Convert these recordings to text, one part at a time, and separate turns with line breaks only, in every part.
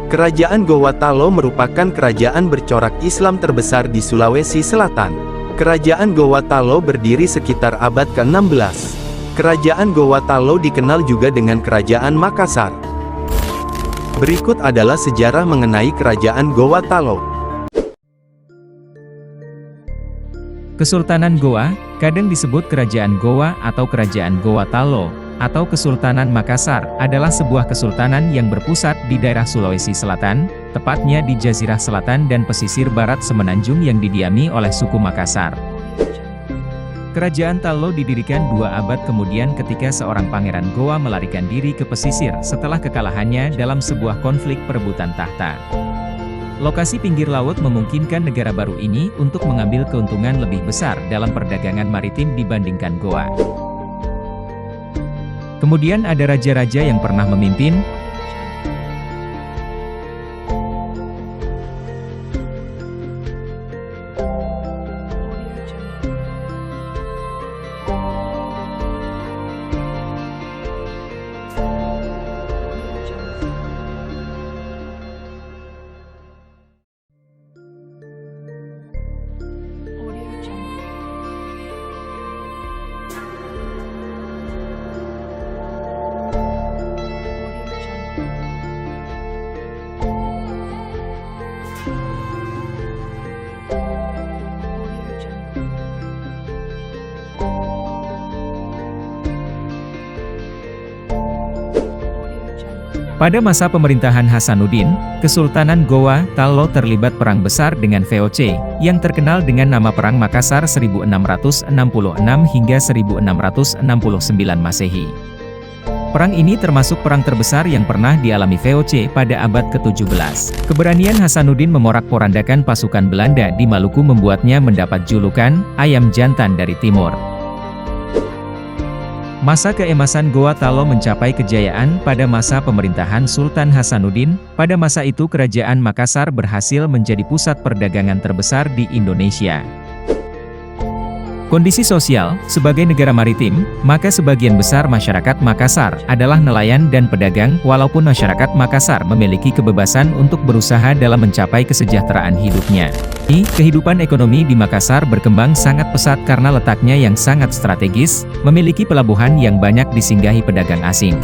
Kerajaan Gowatalo merupakan kerajaan bercorak Islam terbesar di Sulawesi Selatan. Kerajaan Gowatalo berdiri sekitar abad ke-16. Kerajaan Gowatalo dikenal juga dengan Kerajaan Makassar. Berikut adalah sejarah mengenai Kerajaan Gowatalo.
Kesultanan Goa, kadang disebut Kerajaan Goa atau Kerajaan Gowatalo, atau Kesultanan Makassar, adalah sebuah kesultanan yang berpusat di daerah Sulawesi Selatan, tepatnya di Jazirah Selatan dan pesisir barat Semenanjung yang didiami oleh suku Makassar. Kerajaan Talo didirikan 2 abad kemudian ketika seorang pangeran Goa melarikan diri ke pesisir setelah kekalahannya dalam sebuah konflik perebutan tahta. Lokasi pinggir laut memungkinkan negara baru ini untuk mengambil keuntungan lebih besar dalam perdagangan maritim dibandingkan Goa. Kemudian ada raja-raja yang pernah memimpin. Pada masa pemerintahan Hasanuddin, Kesultanan Goa Talo terlibat perang besar dengan VOC, yang terkenal dengan nama Perang Makassar 1666 hingga 1669 Masehi. Perang ini termasuk perang terbesar yang pernah dialami VOC pada abad ke-17. Keberanian Hasanuddin memorak-porandakan pasukan Belanda di Maluku membuatnya mendapat julukan "Ayam Jantan dari Timur". Masa keemasan Goa Talo mencapai kejayaan pada masa pemerintahan Sultan Hasanuddin. Pada masa itu Kerajaan Makassar berhasil menjadi pusat perdagangan terbesar di Indonesia. Kondisi sosial, sebagai negara maritim, maka sebagian besar masyarakat Makassar adalah nelayan dan pedagang, walaupun masyarakat Makassar memiliki kebebasan untuk berusaha dalam mencapai kesejahteraan hidupnya. Kehidupan ekonomi di Makassar berkembang sangat pesat karena letaknya yang sangat strategis, memiliki pelabuhan yang banyak disinggahi pedagang asing.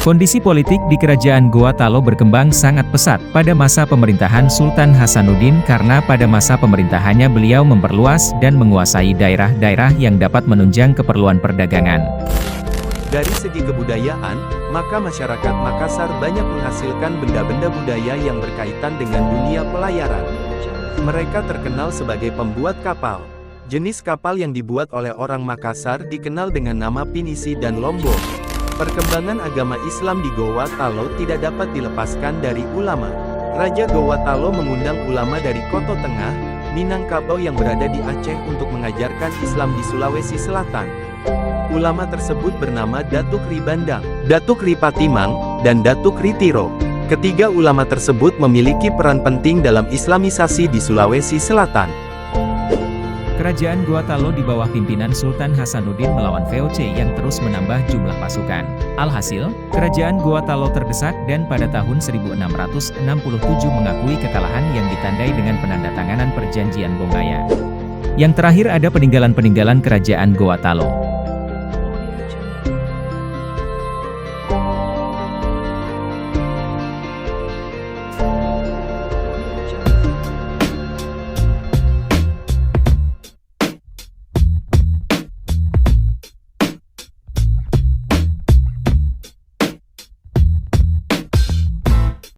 Kondisi politik di Kerajaan Goa Talo berkembang sangat pesat pada masa pemerintahan Sultan Hasanuddin karena pada masa pemerintahannya beliau memperluas dan menguasai daerah-daerah yang dapat menunjang keperluan perdagangan.
Dari segi kebudayaan, maka masyarakat Makassar banyak menghasilkan benda-benda budaya yang berkaitan dengan dunia pelayaran. Mereka terkenal sebagai pembuat kapal. Jenis kapal yang dibuat oleh orang Makassar dikenal dengan nama pinisi dan lombok. Perkembangan agama Islam di Goa Talo tidak dapat dilepaskan dari ulama. Raja Goa Talo mengundang ulama dari Koto Tengah, Minangkabau yang berada di Aceh untuk mengajarkan Islam di Sulawesi Selatan. Ulama tersebut bernama Datuk Ri Bandang, Datuk Ri Patimang, dan Datuk Ri Tiro. Ketiga ulama tersebut memiliki peran penting dalam Islamisasi di Sulawesi Selatan.
Kerajaan Goa Talo di bawah pimpinan Sultan Hasanuddin melawan VOC yang terus menambah jumlah pasukan. Alhasil, Kerajaan Goa Talo terdesak dan pada tahun 1667 mengakui kekalahan yang ditandai dengan penandatanganan Perjanjian Bongaya. Yang terakhir ada peninggalan-peninggalan Kerajaan Goa Talo.